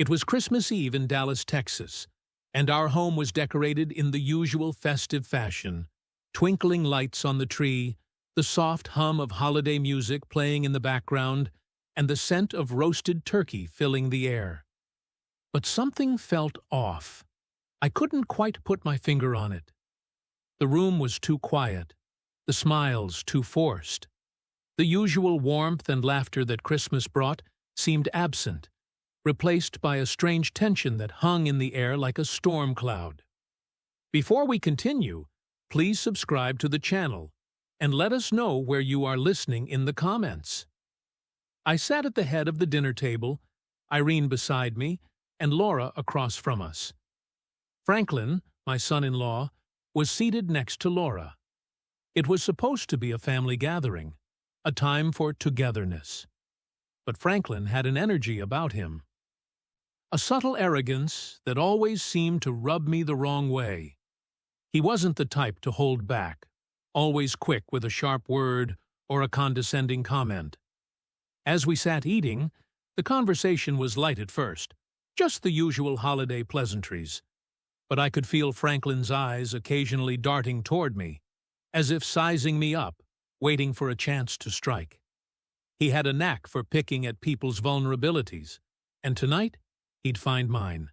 It was Christmas Eve in Dallas, Texas, and our home was decorated in the usual festive fashion. Twinkling lights on the tree, the soft hum of holiday music playing in the background, and the scent of roasted turkey filling the air. But something felt off. I couldn't quite put my finger on it. The room was too quiet, the smiles too forced. The usual warmth and laughter that Christmas brought seemed absent, replaced by a strange tension that hung in the air like a storm cloud. Before we continue, please subscribe to the channel and let us know where you are listening in the comments. I sat at the head of the dinner table, Irene beside me, and Laura across from us. Franklin, my son-in-law, was seated next to Laura. It was supposed to be a family gathering, a time for togetherness. But Franklin had an energy about him, a subtle arrogance that always seemed to rub me the wrong way. He wasn't the type to hold back, always quick with a sharp word or a condescending comment. As we sat eating, the conversation was light at first, just the usual holiday pleasantries. But I could feel Franklin's eyes occasionally darting toward me, as if sizing me up, waiting for a chance to strike. He had a knack for picking at people's vulnerabilities, and tonight he'd find mine.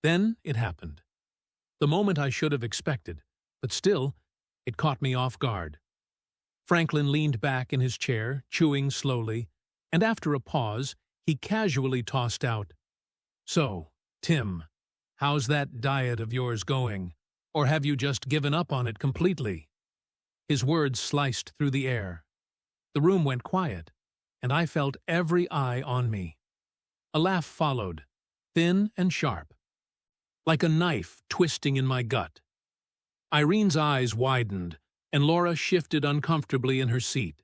Then it happened. The moment I should have expected, but still, it caught me off guard. Franklin leaned back in his chair, chewing slowly, and after a pause, he casually tossed out, "So, Tim, how's that diet of yours going? Or have you just given up on it completely?" His words sliced through the air. The room went quiet, and I felt every eye on me. A laugh followed, thin and sharp, like a knife twisting in my gut. Irene's eyes widened, and Laura shifted uncomfortably in her seat.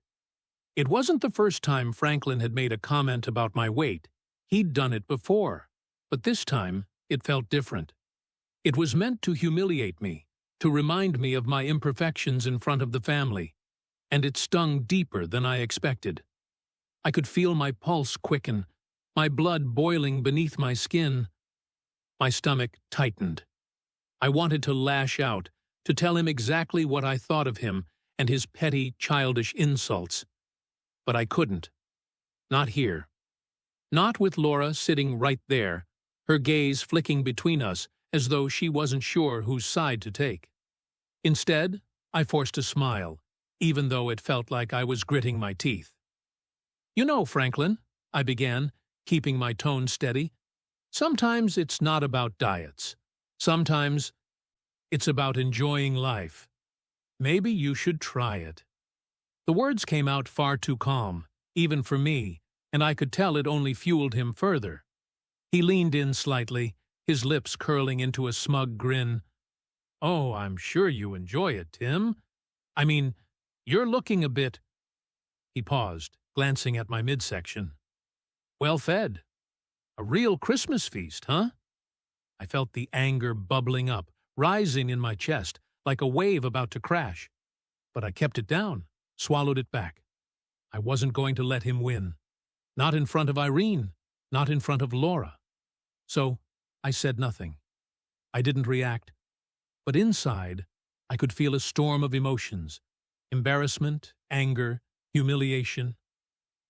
It wasn't the first time Franklin had made a comment about my weight. He'd done it before, but this time it felt different. It was meant to humiliate me, to remind me of my imperfections in front of the family, and it stung deeper than I expected. I could feel my pulse quicken, my blood boiling beneath my skin. My stomach tightened. I wanted to lash out, to tell him exactly what I thought of him and his petty, childish insults. But I couldn't. Not here. Not with Laura sitting right there, her gaze flicking between us as though she wasn't sure whose side to take. Instead, I forced a smile, even though it felt like I was gritting my teeth. "You know, Franklin," I began, keeping my tone steady, "sometimes it's not about diets. Sometimes it's about enjoying life. Maybe you should try it." The words came out far too calm, even for me, and I could tell it only fueled him further. He leaned in slightly, his lips curling into a smug grin. "Oh, I'm sure you enjoy it, Tim. I mean, you're looking a bit—" He paused, glancing at my midsection. "Well fed. A real Christmas feast, huh?" I felt the anger bubbling up, rising in my chest, like a wave about to crash. But I kept it down, swallowed it back. I wasn't going to let him win. Not in front of Irene, not in front of Laura. So I said nothing. I didn't react. But inside, I could feel a storm of emotions. Embarrassment, anger, humiliation.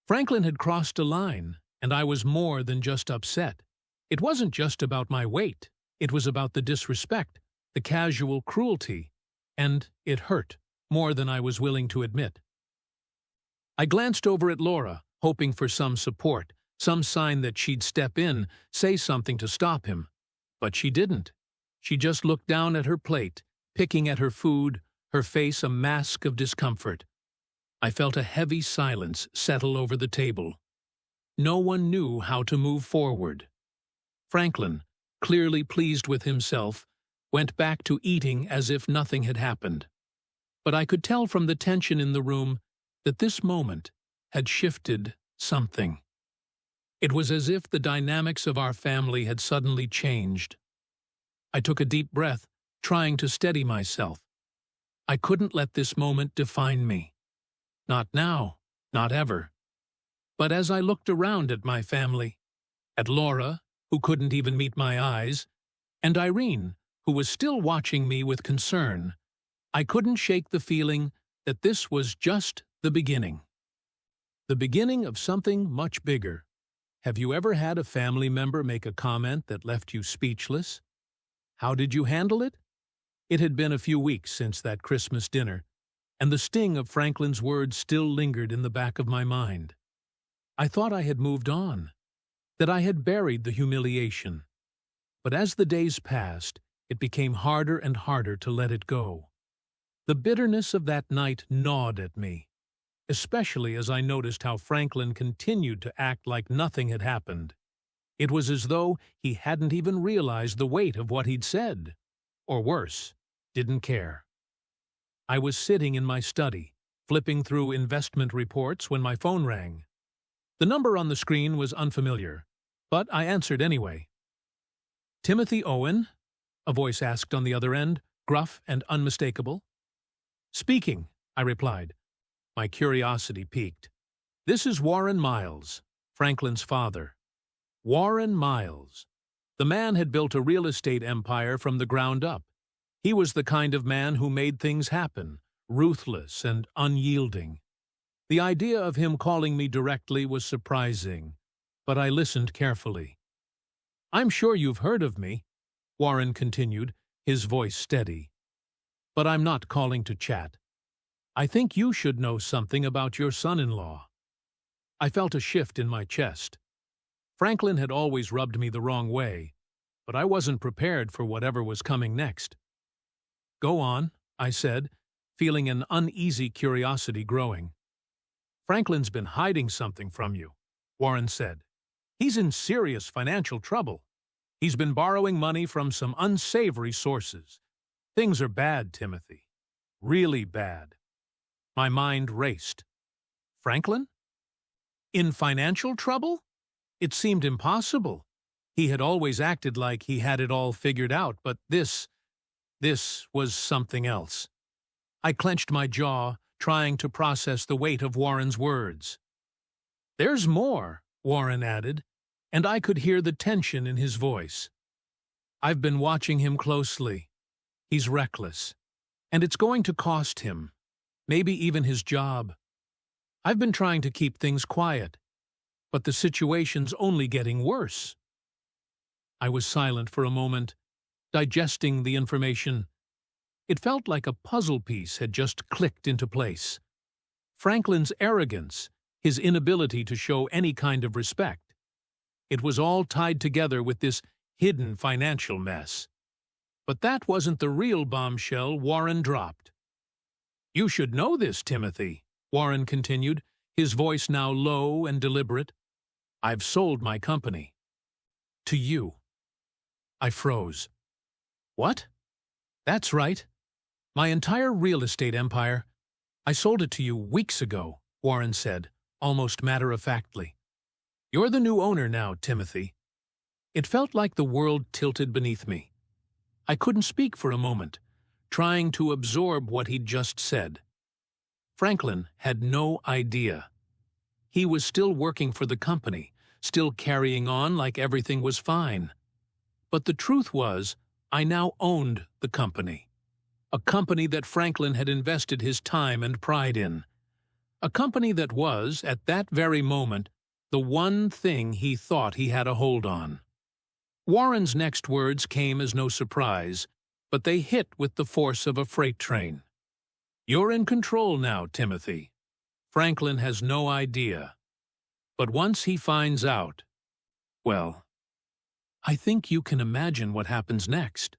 Franklin had crossed a line, and I was more than just upset. It wasn't just about my weight. It was about the disrespect, the casual cruelty, and it hurt more than I was willing to admit. I glanced over at Laura, hoping for some support, some sign that she'd step in, say something to stop him. But she didn't. She just looked down at her plate, picking at her food, her face a mask of discomfort. I felt a heavy silence settle over the table. No one knew how to move forward. Franklin, clearly pleased with himself, went back to eating as if nothing had happened. But I could tell from the tension in the room that this moment had shifted something. It was as if the dynamics of our family had suddenly changed. I took a deep breath, trying to steady myself. I couldn't let this moment define me. Not now, not ever. But as I looked around at my family, at Laura, who couldn't even meet my eyes, and Irene, who was still watching me with concern. I couldn't shake the feeling that this was just the beginning. The beginning of something much bigger. Have you ever had a family member make a comment that left you speechless? How did you handle it? It had been a few weeks since that Christmas dinner, and the sting of Franklin's words still lingered in the back of my mind. I thought I had moved on, that I had buried the humiliation. But as the days passed, it became harder and harder to let it go. The bitterness of that night gnawed at me, especially as I noticed how Franklin continued to act like nothing had happened. It was as though he hadn't even realized the weight of what he'd said. Or worse, didn't care. I was sitting in my study, flipping through investment reports when my phone rang. The number on the screen was unfamiliar, but I answered anyway. "Timothy Owen?" a voice asked on the other end, gruff and unmistakable. "Speaking," I replied. My curiosity piqued. "This is Warren Miles, Franklin's father." Warren Miles. The man had built a real estate empire from the ground up. He was the kind of man who made things happen, ruthless and unyielding. The idea of him calling me directly was surprising, but I listened carefully. "I'm sure you've heard of me," Warren continued, his voice steady. "But I'm not calling to chat. I think you should know something about your son-in-law." I felt a shift in my chest. Franklin had always rubbed me the wrong way, but I wasn't prepared for whatever was coming next. "Go on," I said, feeling an uneasy curiosity growing. "Franklin's been hiding something from you," Warren said. "He's in serious financial trouble. He's been borrowing money from some unsavory sources. Things are bad, Timothy. Really bad." My mind raced. Franklin? In financial trouble? It seemed impossible. He had always acted like he had it all figured out, but this was something else. I clenched my jaw, trying to process the weight of Warren's words. "There's more," Warren added, and I could hear the tension in his voice. "I've been watching him closely. He's reckless, and it's going to cost him, maybe even his job. I've been trying to keep things quiet, but the situation's only getting worse." I was silent for a moment, digesting the information. It felt like a puzzle piece had just clicked into place. Franklin's arrogance, his inability to show any kind of respect. It was all tied together with this hidden financial mess. But that wasn't the real bombshell Warren dropped. "You should know this, Timothy," Warren continued, his voice now low and deliberate. "I've sold my company. To you." I froze. "What?" "That's right. My entire real estate empire. I sold it to you weeks ago," Warren said, almost matter-of-factly. "You're the new owner now, Timothy." It felt like the world tilted beneath me. I couldn't speak for a moment, trying to absorb what he'd just said. Franklin had no idea. He was still working for the company, still carrying on like everything was fine. But the truth was, I now owned the company. A company that Franklin had invested his time and pride in. A company that was, at that very moment, the one thing he thought he had a hold on. Warren's next words came as no surprise, but they hit with the force of a freight train. "You're in control now, Timothy. Franklin has no idea. But once he finds out, well, I think you can imagine what happens next."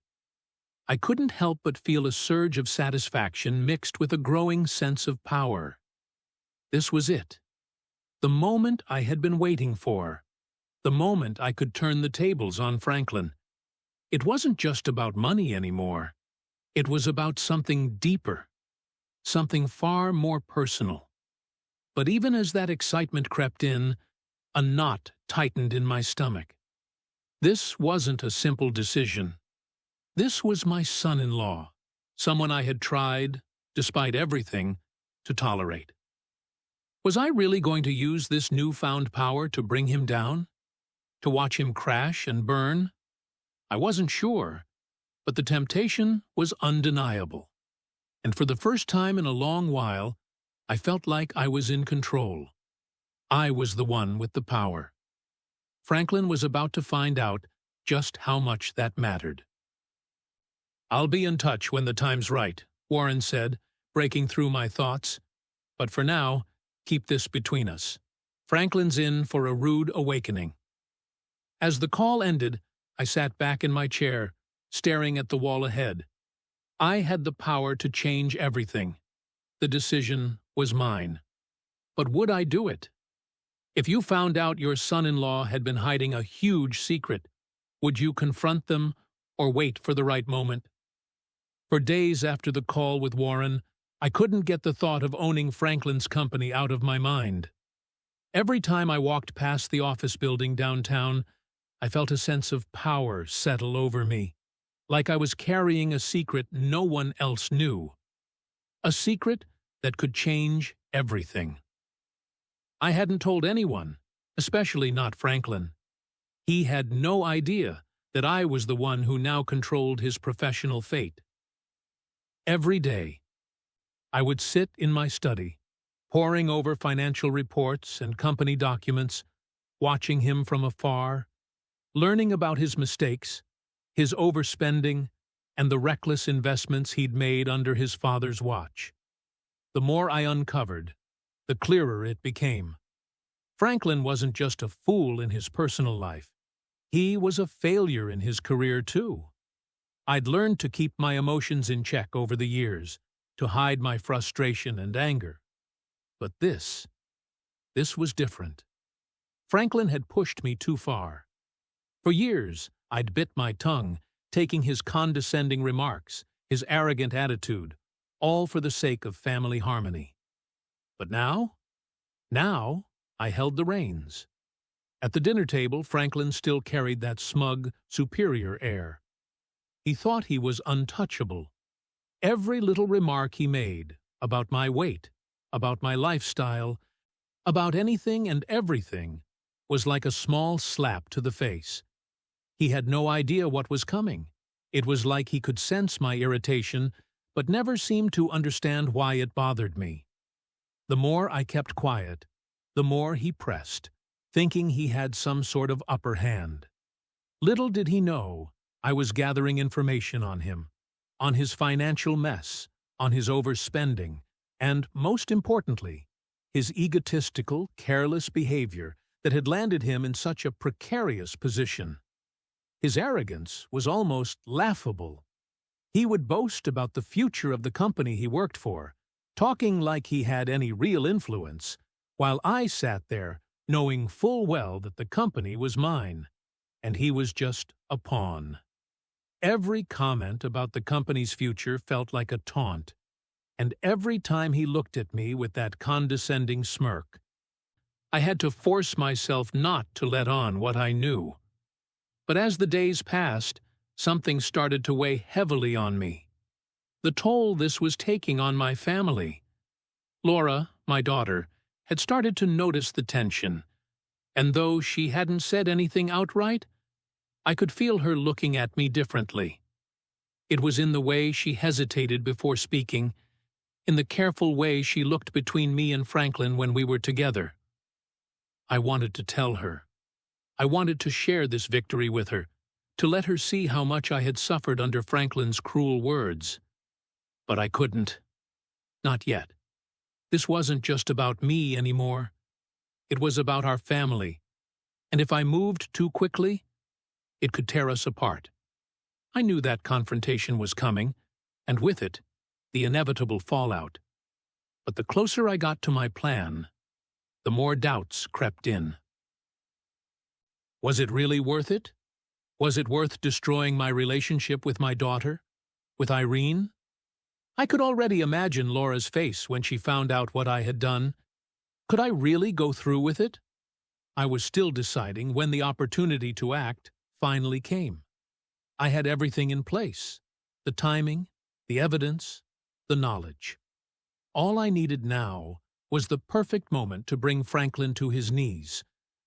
I couldn't help but feel a surge of satisfaction mixed with a growing sense of power. This was it. The moment I had been waiting for. The moment I could turn the tables on Franklin. It wasn't just about money anymore. It was about something deeper. Something far more personal. But even as that excitement crept in, a knot tightened in my stomach. This wasn't a simple decision. This was my son-in-law, someone I had tried, despite everything, to tolerate. Was I really going to use this newfound power to bring him down? To watch him crash and burn? I wasn't sure, but the temptation was undeniable. And for the first time in a long while, I felt like I was in control. I was the one with the power. Franklin was about to find out just how much that mattered. "I'll be in touch when the time's right," Warren said, breaking through my thoughts. "But for now, keep this between us. Franklin's in for a rude awakening." As the call ended, I sat back in my chair, staring at the wall ahead. I had the power to change everything. The decision was mine. But would I do it? If you found out your son-in-law had been hiding a huge secret, would you confront them or wait for the right moment? For days after the call with Warren, I couldn't get the thought of owning Franklin's company out of my mind. Every time I walked past the office building downtown, I felt a sense of power settle over me, like I was carrying a secret no one else knew. A secret that could change everything. I hadn't told anyone, especially not Franklin. He had no idea that I was the one who now controlled his professional fate. Every day, I would sit in my study, poring over financial reports and company documents, watching him from afar, learning about his mistakes, his overspending, and the reckless investments he'd made under his father's watch. The more I uncovered, the clearer it became. Franklin wasn't just a fool in his personal life. He was a failure in his career, too. I'd learned to keep my emotions in check over the years, to hide my frustration and anger. But this was different. Franklin had pushed me too far. For years, I'd bit my tongue, taking his condescending remarks, his arrogant attitude, all for the sake of family harmony. But now I held the reins. At the dinner table, Franklin still carried that smug, superior air. He thought he was untouchable. Every little remark he made about my weight, about my lifestyle, about anything and everything was like a small slap to the face. He had no idea what was coming. It was like he could sense my irritation, but never seemed to understand why it bothered me. The more I kept quiet, the more he pressed, thinking he had some sort of upper hand. Little did he know I was gathering information on him, on his financial mess, on his overspending, and, most importantly, his egotistical, careless behavior that had landed him in such a precarious position. His arrogance was almost laughable. He would boast about the future of the company he worked for, talking like he had any real influence, while I sat there knowing full well that the company was mine, and he was just a pawn. Every comment about the company's future felt like a taunt, and every time he looked at me with that condescending smirk, I had to force myself not to let on what I knew. But as the days passed, something started to weigh heavily on me. The toll this was taking on my family. Laura, my daughter, had started to notice the tension, and though she hadn't said anything outright, I could feel her looking at me differently. It was in the way she hesitated before speaking, in the careful way she looked between me and Franklin when we were together. I wanted to tell her. I wanted to share this victory with her, to let her see how much I had suffered under Franklin's cruel words. But I couldn't. Not yet. This wasn't just about me anymore. It was about our family, and if I moved too quickly, it could tear us apart. I knew that confrontation was coming, and with it, the inevitable fallout. But the closer I got to my plan, the more doubts crept in. Was it really worth it? Was it worth destroying my relationship with my daughter, with Irene? I could already imagine Laura's face when she found out what I had done. Could I really go through with it? I was still deciding when the opportunity to act finally came. I had everything in place: the timing, the evidence, the knowledge. All I needed now was the perfect moment to bring Franklin to his knees,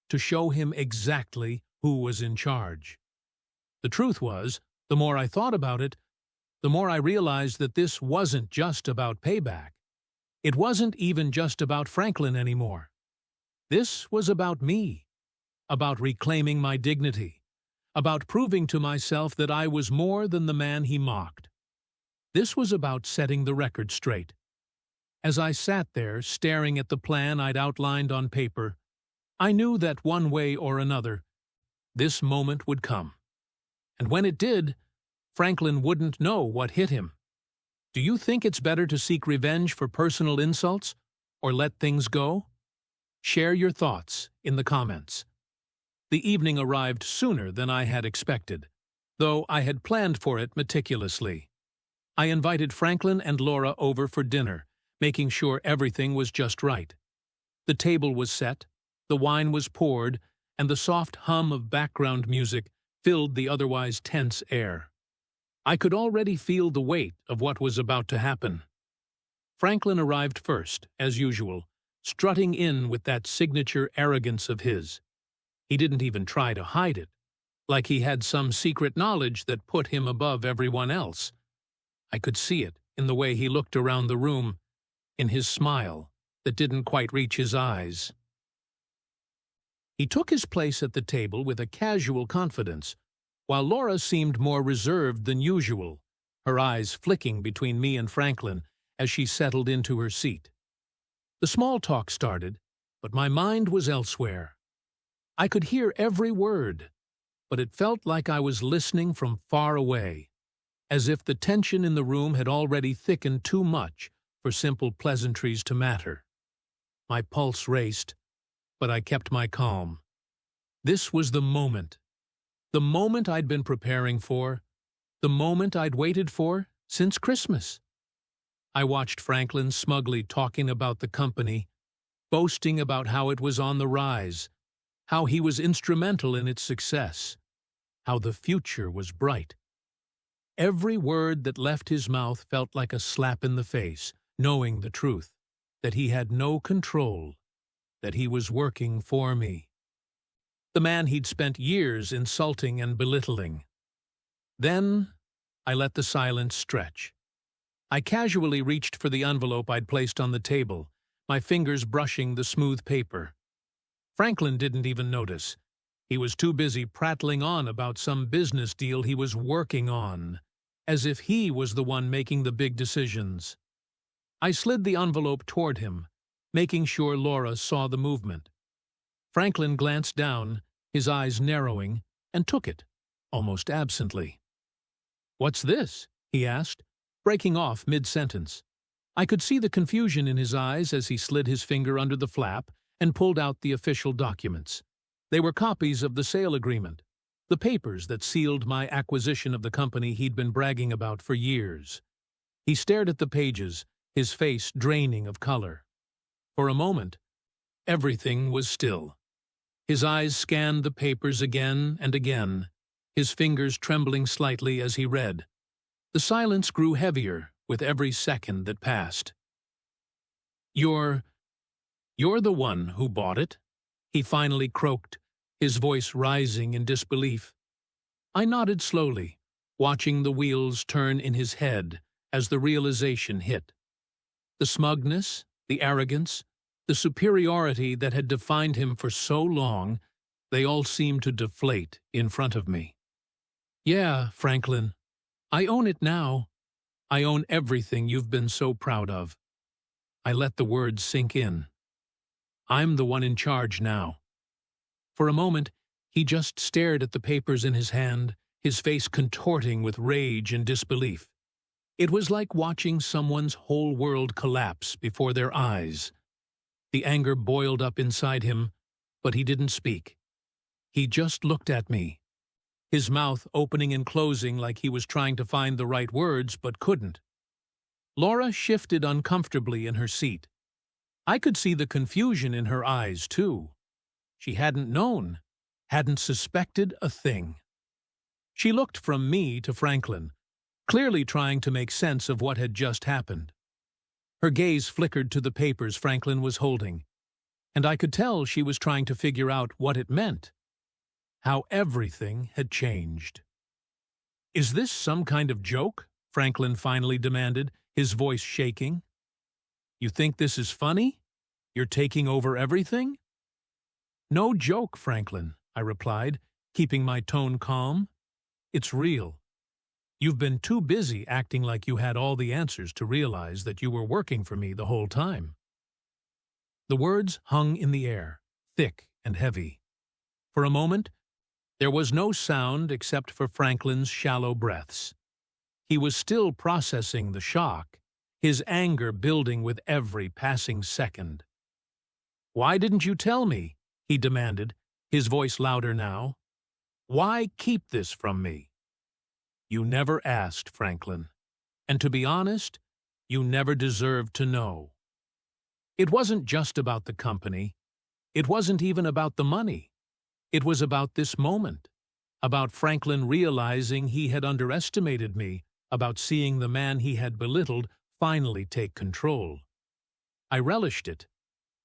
to show him exactly who was in charge. The truth was, the more I thought about it, the more I realized that this wasn't just about payback. It wasn't even just about Franklin anymore. This was about me, about reclaiming my dignity, about proving to myself that I was more than the man he mocked. This was about setting the record straight. As I sat there, staring at the plan I'd outlined on paper, I knew that one way or another, this moment would come. And when it did, Franklin wouldn't know what hit him. Do you think it's better to seek revenge for personal insults or let things go? Share your thoughts in the comments. The evening arrived sooner than I had expected, though I had planned for it meticulously. I invited Franklin and Laura over for dinner, making sure everything was just right. The table was set, the wine was poured, and the soft hum of background music filled the otherwise tense air. I could already feel the weight of what was about to happen. Franklin arrived first, as usual, strutting in with that signature arrogance of his. He didn't even try to hide it, like he had some secret knowledge that put him above everyone else. I could see it in the way he looked around the room, in his smile that didn't quite reach his eyes. He took his place at the table with a casual confidence, while Laura seemed more reserved than usual, her eyes flicking between me and Franklin as she settled into her seat. The small talk started, but my mind was elsewhere. I could hear every word, but it felt like I was listening from far away, as if the tension in the room had already thickened too much for simple pleasantries to matter. My pulse raced, but I kept my calm. This was the moment I'd been preparing for, the moment I'd waited for since Christmas. I watched Franklin smugly talking about the company, boasting about how it was on the rise, how he was instrumental in its success, how the future was bright. Every word that left his mouth felt like a slap in the face, knowing the truth, that he had no control, that he was working for me. The man he'd spent years insulting and belittling. Then I let the silence stretch. I casually reached for the envelope I'd placed on the table, my fingers brushing the smooth paper. Franklin didn't even notice. He was too busy prattling on about some business deal he was working on, as if he was the one making the big decisions. I slid the envelope toward him, making sure Laura saw the movement. Franklin glanced down, his eyes narrowing, and took it, almost absently. "What's this?" he asked, breaking off mid-sentence. I could see the confusion in his eyes as he slid his finger under the flap and pulled out the official documents. They were copies of the sale agreement, the papers that sealed my acquisition of the company he'd been bragging about for years. He stared at the pages, his face draining of color. For a moment, everything was still. His eyes scanned the papers again and again, his fingers trembling slightly as he read. The silence grew heavier with every second that passed. You're the one who bought it?" he finally croaked, his voice rising in disbelief. I nodded slowly, watching the wheels turn in his head as the realization hit. The smugness, the arrogance, the superiority that had defined him for so long, they all seemed to deflate in front of me. "Yeah, Franklin. I own it now. I own everything you've been so proud of." I let the words sink in. I'm the one in charge now. For a moment, he just stared at the papers in his hand, his face contorting with rage and disbelief. It was like watching someone's whole world collapse before their eyes. The anger boiled up inside him, but he didn't speak. He just looked at me, his mouth opening and closing like he was trying to find the right words but couldn't. Laura shifted uncomfortably in her seat. I could see the confusion in her eyes, too. She hadn't known, hadn't suspected a thing. She looked from me to Franklin, clearly trying to make sense of what had just happened. Her gaze flickered to the papers Franklin was holding, and I could tell she was trying to figure out what it meant. how everything had changed. "Is this some kind of joke?" Franklin finally demanded, his voice shaking. "You think this is funny? You're taking over everything?" "No joke, Franklin," I replied, keeping my tone calm. "It's real. You've been too busy acting like you had all the answers to realize that you were working for me the whole time." The words hung in the air, thick and heavy. For a moment, there was no sound except for Franklin's shallow breaths. He was still processing the shock, his anger building with every passing second. "Why didn't you tell me?" he demanded, his voice louder now. "Why keep this from me?" "You never asked, Franklin. And to be honest, you never deserved to know. It wasn't just about the company. It wasn't even about the money. It was about this moment, about Franklin realizing he had underestimated me, about seeing the man he had belittled finally take control. I relished it,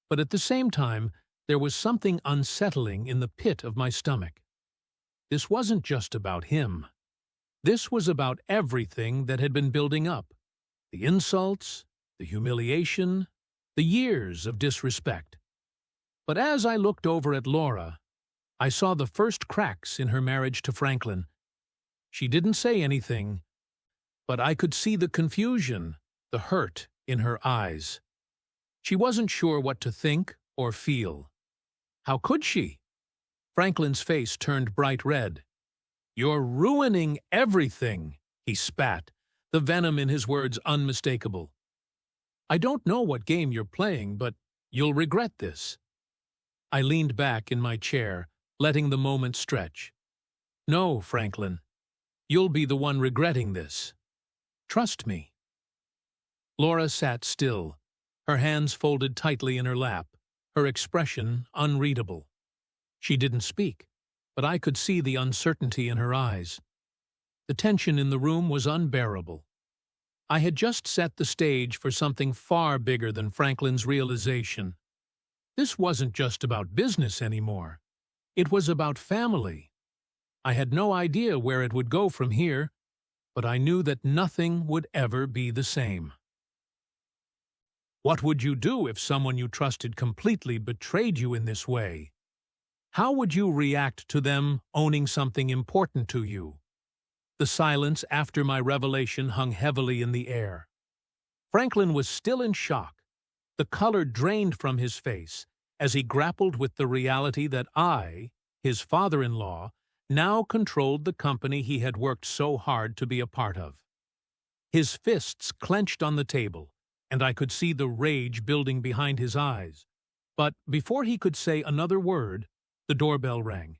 but at the same time, there was something unsettling in the pit of my stomach. This wasn't just about him. This was about everything that had been building up. The insults, the humiliation, the years of disrespect. But as I looked over at Laura, I saw the first cracks in her marriage to Franklin. She didn't say anything, but I could see the confusion, the hurt in her eyes. She wasn't sure what to think or feel. How could she? Franklin's face turned bright red. "You're ruining everything," he spat, the venom in his words unmistakable. "I don't know what game you're playing, but you'll regret this." I leaned back in my chair, letting the moment stretch. "No, Franklin. You'll be the one regretting this. Trust me." Laura sat still, her hands folded tightly in her lap, her expression unreadable. She didn't speak, but I could see the uncertainty in her eyes. The tension in the room was unbearable. I had just set the stage for something far bigger than Franklin's realization. This wasn't just about business anymore. It was about family. I had no idea where it would go from here, but I knew that nothing would ever be the same. What would you do if someone you trusted completely betrayed you in this way? How would you react to them owning something important to you? The silence after my revelation hung heavily in the air. Franklin was still in shock, the color drained from his face, as he grappled with the reality that I, his father-in-law, now controlled the company he had worked so hard to be a part of. His fists clenched on the table, and I could see the rage building behind his eyes. But before he could say another word, the doorbell rang.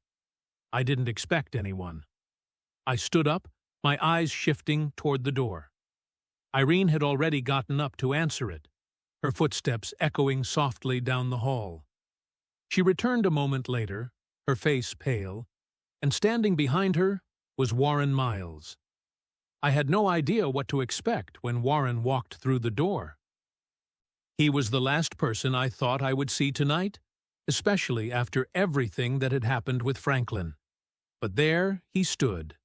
I didn't expect anyone. I stood up, my eyes shifting toward the door. Irene had already gotten up to answer it, her footsteps echoing softly down the hall. She returned a moment later, her face pale, and standing behind her was Warren Miles. I had no idea what to expect when Warren walked through the door. He was the last person I thought I would see tonight, especially after everything that had happened with Franklin. But there he stood,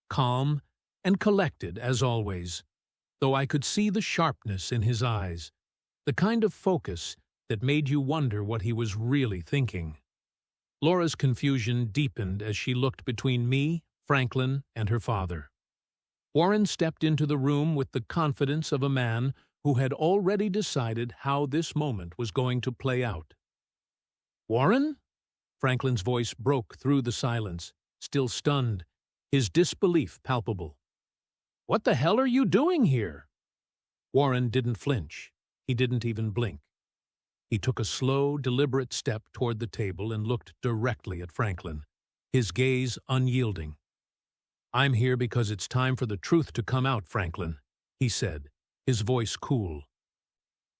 calm and collected as always, though I could see the sharpness in his eyes, the kind of focus that made you wonder what he was really thinking. Laura's confusion deepened as she looked between me, Franklin, and her father. Warren stepped into the room with the confidence of a man who had already decided how this moment was going to play out. "Warren?" Franklin's voice broke through the silence, still stunned, his disbelief palpable. "What the hell are you doing here?" Warren didn't flinch. He didn't even blink. He took a slow, deliberate step toward the table and looked directly at Franklin, his gaze unyielding. "I'm here because it's time for the truth to come out, Franklin," he said, his voice cool.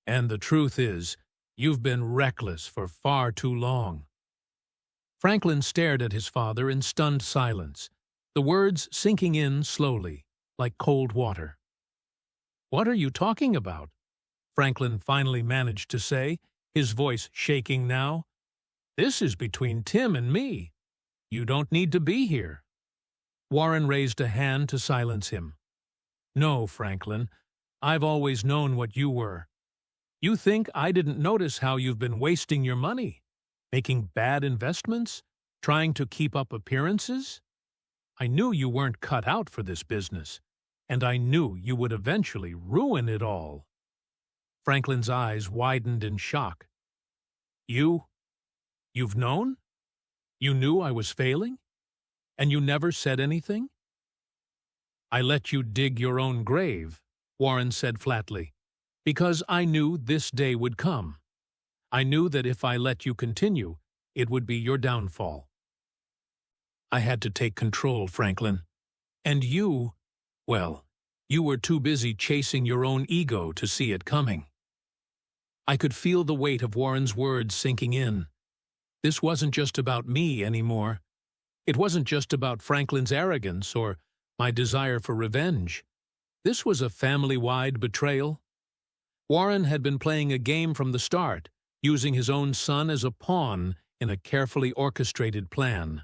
"And the truth is, you've been reckless for far too long." Franklin stared at his father in stunned silence, the words sinking in slowly, like cold water. "What are you talking about?" Franklin finally managed to say, his voice shaking now. "This is between Tim and me." You don't need to be here. Warren raised a hand to silence him. No, Franklin, I've always known what you were. You think I didn't notice how you've been wasting your money, making bad investments, trying to keep up appearances? I knew you weren't cut out for this business, and I knew you would eventually ruin it all. Franklin's eyes widened in shock. You've known? You knew I was failing? And you never said anything? I let you dig your own grave, Warren said flatly, because I knew this day would come. I knew that if I let you continue, it would be your downfall. I had to take control, Franklin. And well, you were too busy chasing your own ego to see it coming. I could feel the weight of Warren's words sinking in. This wasn't just about me anymore. It wasn't just about Franklin's arrogance or my desire for revenge. This was a family-wide betrayal. Warren had been playing a game from the start, using his own son as a pawn in a carefully orchestrated plan.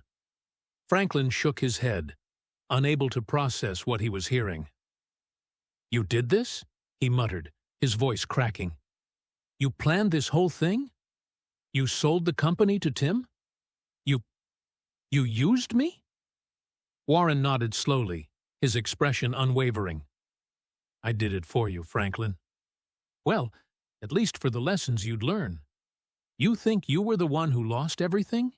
Franklin shook his head, unable to process what he was hearing. You did this? He muttered, his voice cracking. You planned this whole thing? You sold the company to Tim? You used me? Warren nodded slowly, his expression unwavering. I did it for you, Franklin. Well, at least for the lessons you'd learn. You think you were the one who lost everything?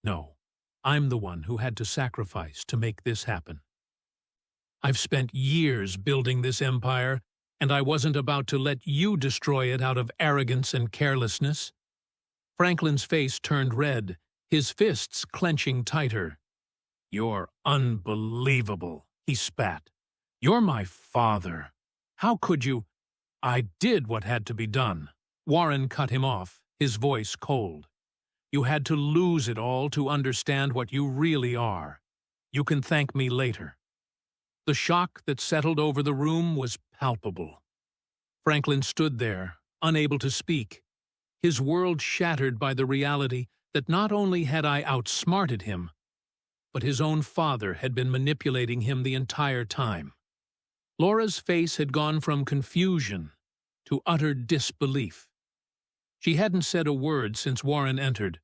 No, I'm the one who had to sacrifice to make this happen. I've spent years building this empire, and I wasn't about to let you destroy it out of arrogance and carelessness. Franklin's face turned red, his fists clenching tighter. You're unbelievable, he spat. You're my father. How could you? I did what had to be done. Warren cut him off, his voice cold. You had to lose it all to understand what you really are. You can thank me later. The shock that settled over the room was palpable. Franklin stood there, unable to speak, his world shattered by the reality that not only had I outsmarted him, but his own father had been manipulating him the entire time. Laura's face had gone from confusion to utter disbelief. She hadn't said a word since Warren entered,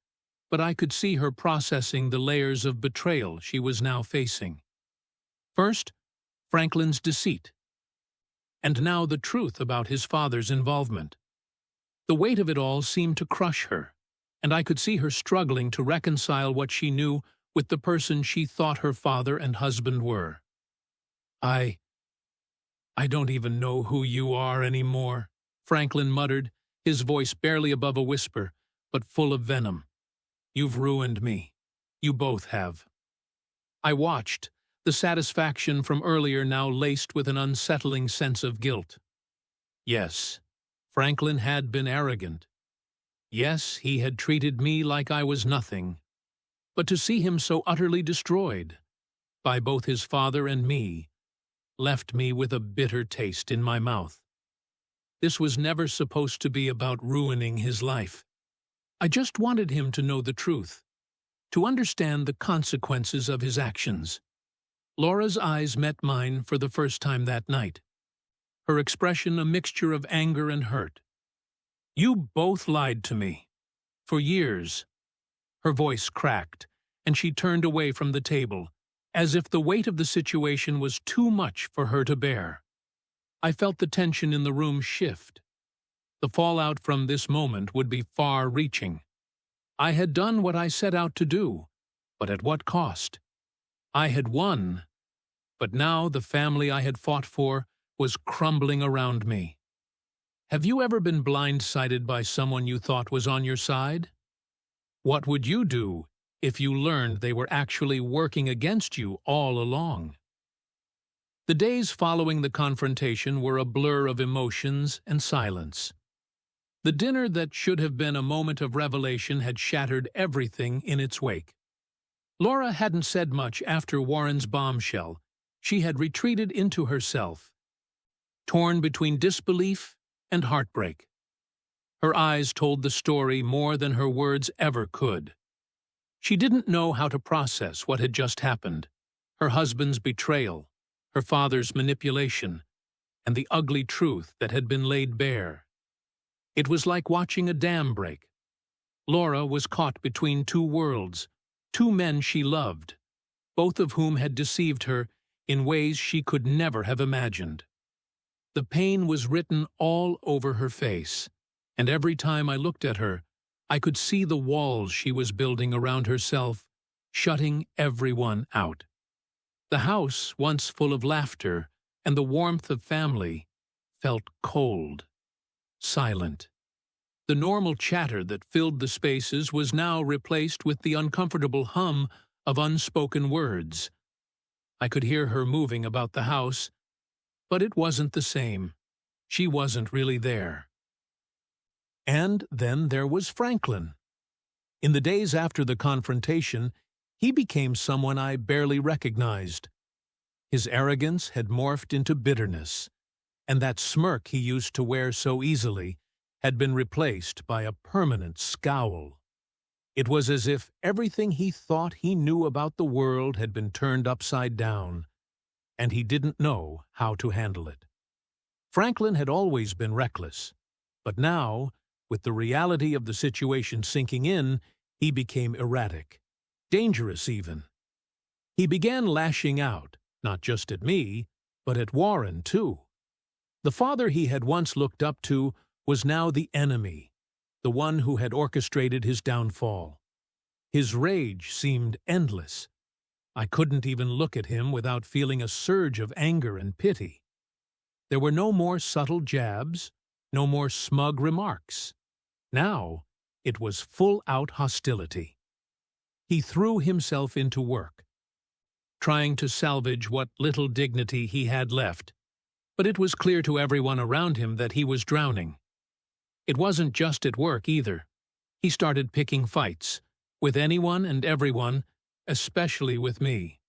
but I could see her processing the layers of betrayal she was now facing. First, Franklin's deceit, and now the truth about his father's involvement. The weight of it all seemed to crush her, and I could see her struggling to reconcile what she knew with the person she thought her father and husband were. I don't even know who you are anymore, Franklin muttered, his voice barely above a whisper, but full of venom. You've ruined me. You both have. I watched, the satisfaction from earlier now laced with an unsettling sense of guilt. Yes, Franklin had been arrogant. Yes, he had treated me like I was nothing. But to see him so utterly destroyed, by both his father and me, left me with a bitter taste in my mouth. This was never supposed to be about ruining his life. I just wanted him to know the truth, to understand the consequences of his actions. Laura's eyes met mine for the first time that night, her expression a mixture of anger and hurt. You both lied to me. For years. Her voice cracked, and she turned away from the table, as if the weight of the situation was too much for her to bear. I felt the tension in the room shift. The fallout from this moment would be far-reaching. I had done what I set out to do, but at what cost? I had won, but now the family I had fought for was crumbling around me. Have you ever been blindsided by someone you thought was on your side? What would you do if you learned they were actually working against you all along? The days following the confrontation were a blur of emotions and silence. The dinner that should have been a moment of revelation had shattered everything in its wake. Laura hadn't said much after Warren's bombshell. She had retreated into herself, torn between disbelief and heartbreak. Her eyes told the story more than her words ever could. She didn't know how to process what had just happened: her husband's betrayal, her father's manipulation, and the ugly truth that had been laid bare. It was like watching a dam break. Laura was caught between two worlds, two men she loved, both of whom had deceived her in ways she could never have imagined. The pain was written all over her face, and every time I looked at her, I could see the walls she was building around herself, shutting everyone out. The house, once full of laughter and the warmth of family, felt cold, silent. The normal chatter that filled the spaces was now replaced with the uncomfortable hum of unspoken words. I could hear her moving about the house, but it wasn't the same. She wasn't really there. And then there was Franklin. In the days after the confrontation, he became someone I barely recognized. His arrogance had morphed into bitterness, and that smirk he used to wear so easily had been replaced by a permanent scowl. It was as if everything he thought he knew about the world had been turned upside down, and he didn't know how to handle it. Franklin had always been reckless, but now, with the reality of the situation sinking in, he became erratic, dangerous even. He began lashing out, not just at me, but at Warren too. The father he had once looked up to was now the enemy, the one who had orchestrated his downfall. His rage seemed endless. I couldn't even look at him without feeling a surge of anger and pity. There were no more subtle jabs, no more smug remarks. Now it was full-out hostility. He threw himself into work, trying to salvage what little dignity he had left, but it was clear to everyone around him that he was drowning. It wasn't just at work either. He started picking fights, with anyone and everyone, especially with me.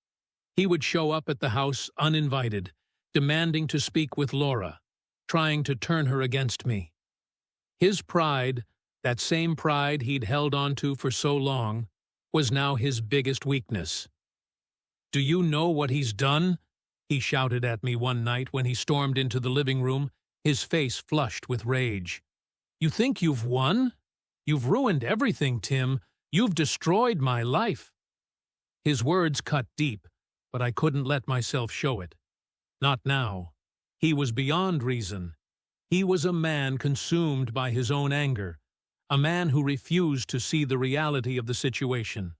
He would show up at the house uninvited, demanding to speak with Laura, trying to turn her against me. His pride, that same pride he'd held onto for so long, was now his biggest weakness. "Do you know what he's done?" he shouted at me one night when he stormed into the living room, his face flushed with rage. "You think you've won? You've ruined everything, Tim. You've destroyed my life." His words cut deep, but I couldn't let myself show it. Not now. He was beyond reason. He was a man consumed by his own anger, a man who refused to see the reality of the situation.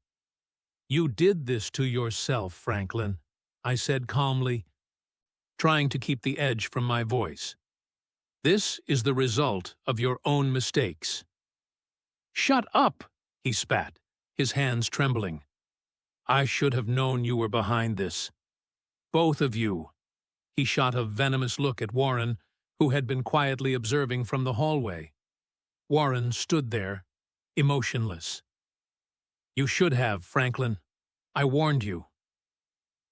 "You did this to yourself, Franklin," I said calmly, trying to keep the edge from my voice. "This is the result of your own mistakes." "Shut up!" he spat, his hands trembling. "I should have known you were behind this. Both of you." He shot a venomous look at Warren, who had been quietly observing from the hallway. Warren stood there, emotionless. "You should have, Franklin. I warned you."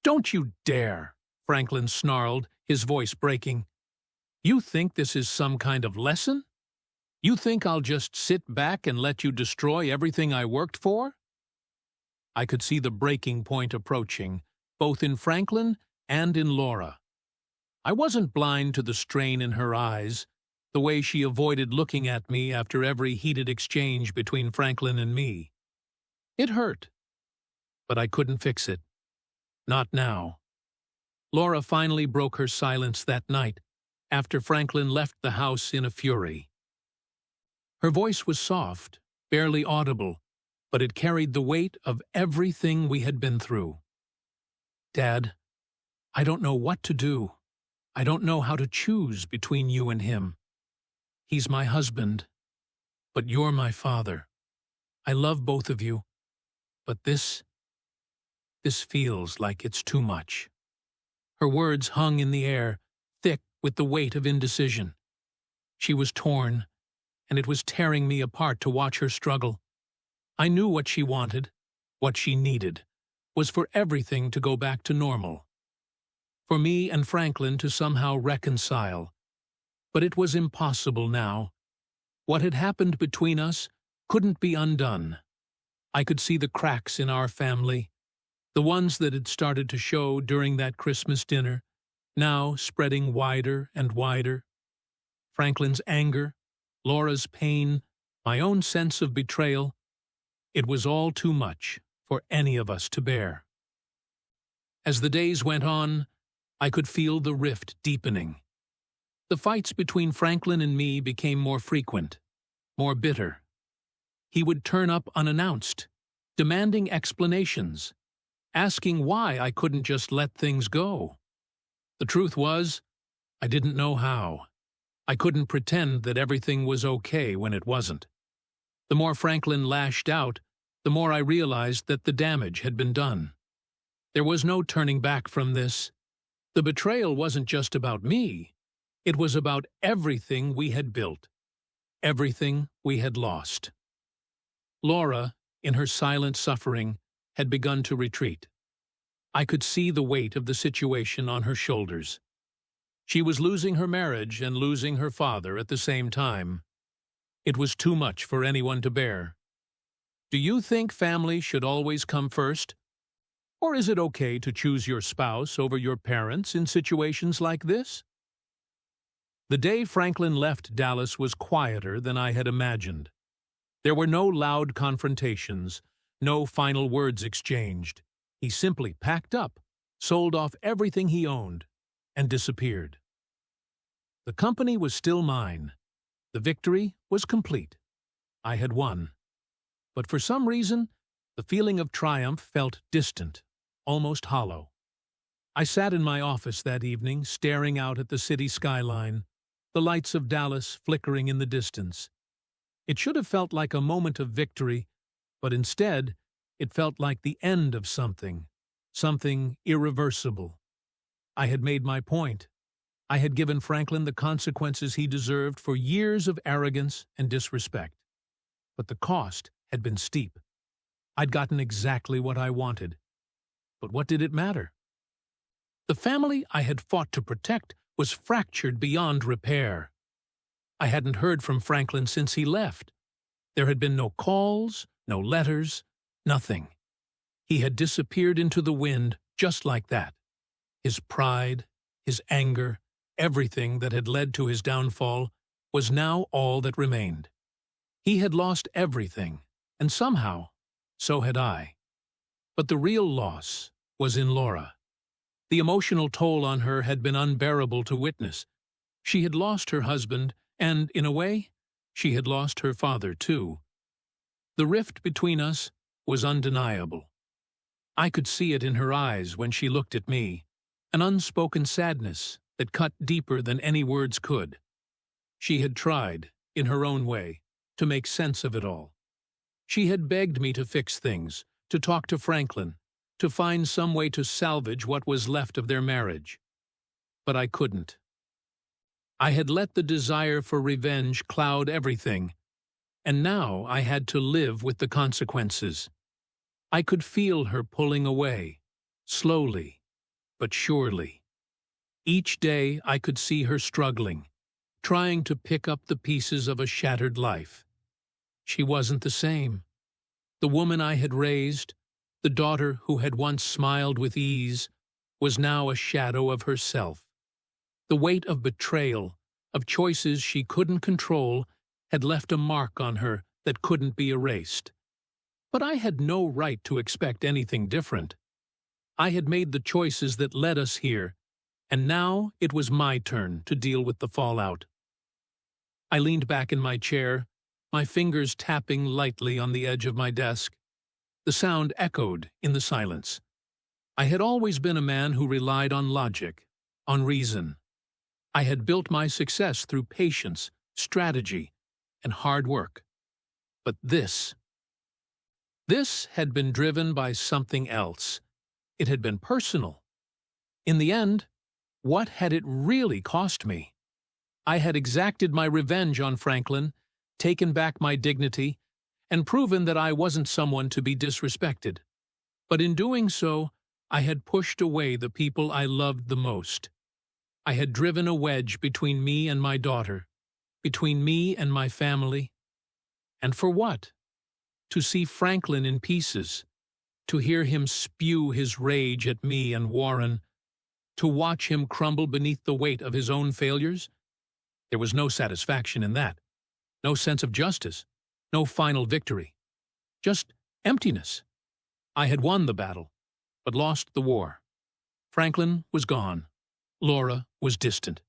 "Don't you dare!" Franklin snarled, his voice breaking. "You think this is some kind of lesson? You think I'll just sit back and let you destroy everything I worked for?" I could see the breaking point approaching, both in Franklin and in Laura. I wasn't blind to the strain in her eyes, the way she avoided looking at me after every heated exchange between Franklin and me. It hurt, but I couldn't fix it. Not now. Laura finally broke her silence that night, after Franklin left the house in a fury. Her voice was soft, barely audible, but it carried the weight of everything we had been through. "Dad, I don't know what to do. I don't know how to choose between you and him. He's my husband, but you're my father. I love both of you, but this feels like it's too much." Her words hung in the air, thick with the weight of indecision. She was torn, and it was tearing me apart to watch her struggle. I knew what she wanted, what she needed, was for everything to go back to normal. For me and Franklin to somehow reconcile. But it was impossible now. What had happened between us couldn't be undone. I could see the cracks in our family, the ones that had started to show during that Christmas dinner, now spreading wider and wider. Franklin's anger, Laura's pain, my own sense of betrayal, it was all too much for any of us to bear. As the days went on, I could feel the rift deepening. The fights between Franklin and me became more frequent, more bitter. He would turn up unannounced, demanding explanations, asking why I couldn't just let things go. The truth was, I didn't know how. I couldn't pretend that everything was okay when it wasn't. The more Franklin lashed out, the more I realized that the damage had been done. There was no turning back from this. The betrayal wasn't just about me. It was about everything we had built, everything we had lost. Laura, in her silent suffering, had begun to retreat. I could see the weight of the situation on her shoulders. She was losing her marriage and losing her father at the same time. It was too much for anyone to bear. Do you think family should always come first? Or is it okay to choose your spouse over your parents in situations like this? The day Franklin left Dallas was quieter than I had imagined. There were no loud confrontations, no final words exchanged. He simply packed up, sold off everything he owned, and disappeared. The company was still mine. The victory was complete. I had won. But for some reason, the feeling of triumph felt distant, almost hollow. I sat in my office that evening, staring out at the city skyline, the lights of Dallas flickering in the distance. It should have felt like a moment of victory, but instead, it felt like the end of something irreversible. I had made my point. I had given Franklin the consequences he deserved for years of arrogance and disrespect. But the cost had been steep. I'd gotten exactly what I wanted. But what did it matter? The family I had fought to protect was fractured beyond repair. I hadn't heard from Franklin since he left. There had been no calls, no letters, nothing. He had disappeared into the wind just like that. His pride, his anger, everything that had led to his downfall was now all that remained. He had lost everything, and somehow, so had I. But the real loss was in Laura. The emotional toll on her had been unbearable to witness. She had lost her husband, and, in a way, she had lost her father, too. The rift between us was undeniable. I could see it in her eyes when she looked at me, an unspoken sadness that cut deeper than any words could. She had tried, in her own way, to make sense of it all. She had begged me to fix things, to talk to Franklin, to find some way to salvage what was left of their marriage. But I couldn't. I had let the desire for revenge cloud everything, and now I had to live with the consequences. I could feel her pulling away, slowly, but surely. Each day I could see her struggling, trying to pick up the pieces of a shattered life. She wasn't the same. The woman I had raised, the daughter who had once smiled with ease, was now a shadow of herself. The weight of betrayal, of choices she couldn't control, had left a mark on her that couldn't be erased. But I had no right to expect anything different. I had made the choices that led us here, and now it was my turn to deal with the fallout. I leaned back in my chair, my fingers tapping lightly on the edge of my desk. The sound echoed in the silence. I had always been a man who relied on logic, on reason. I had built my success through patience, strategy, and hard work. But this had been driven by something else. It had been personal. In the end, what had it really cost me? I had exacted my revenge on Franklin, taken back my dignity, and proven that I wasn't someone to be disrespected. But in doing so, I had pushed away the people I loved the most. I had driven a wedge between me and my daughter, between me and my family. And for what? to see Franklin in pieces, to hear him spew his rage at me and Warren, to watch him crumble beneath the weight of his own failures. There was no satisfaction in that, no sense of justice, no final victory. Just emptiness. I had won the battle, but lost the war. Franklin was gone. Laura was distant.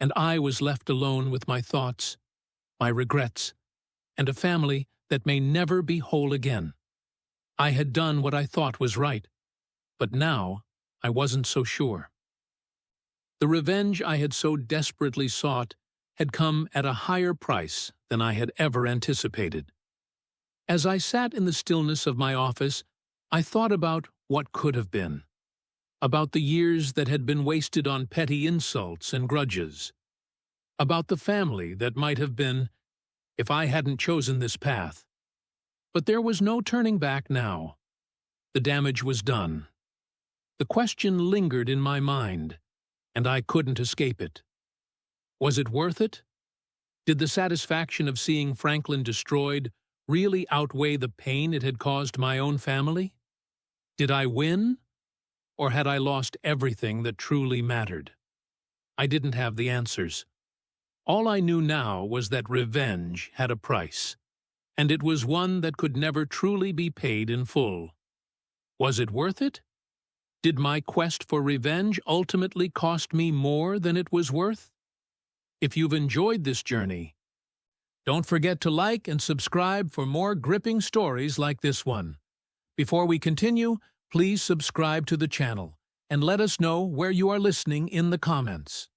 And I was left alone with my thoughts, my regrets, and a family that may never be whole again. I had done what I thought was right, but now I wasn't so sure. The revenge I had so desperately sought had come at a higher price than I had ever anticipated. As I sat in the stillness of my office, I thought about what could have been, about the years that had been wasted on petty insults and grudges, about the family that might have been if I hadn't chosen this path. But there was no turning back now. The damage was done. The question lingered in my mind, and I couldn't escape it. Was it worth it? Did the satisfaction of seeing Franklin destroyed really outweigh the pain it had caused my own family? Did I win, or had I lost everything that truly mattered? I didn't have the answers. All I knew now was that revenge had a price, and it was one that could never truly be paid in full. Was it worth it? Did my quest for revenge ultimately cost me more than it was worth? If you've enjoyed this journey, don't forget to like and subscribe for more gripping stories like this one. Before we continue, please subscribe to the channel and let us know where you are listening in the comments.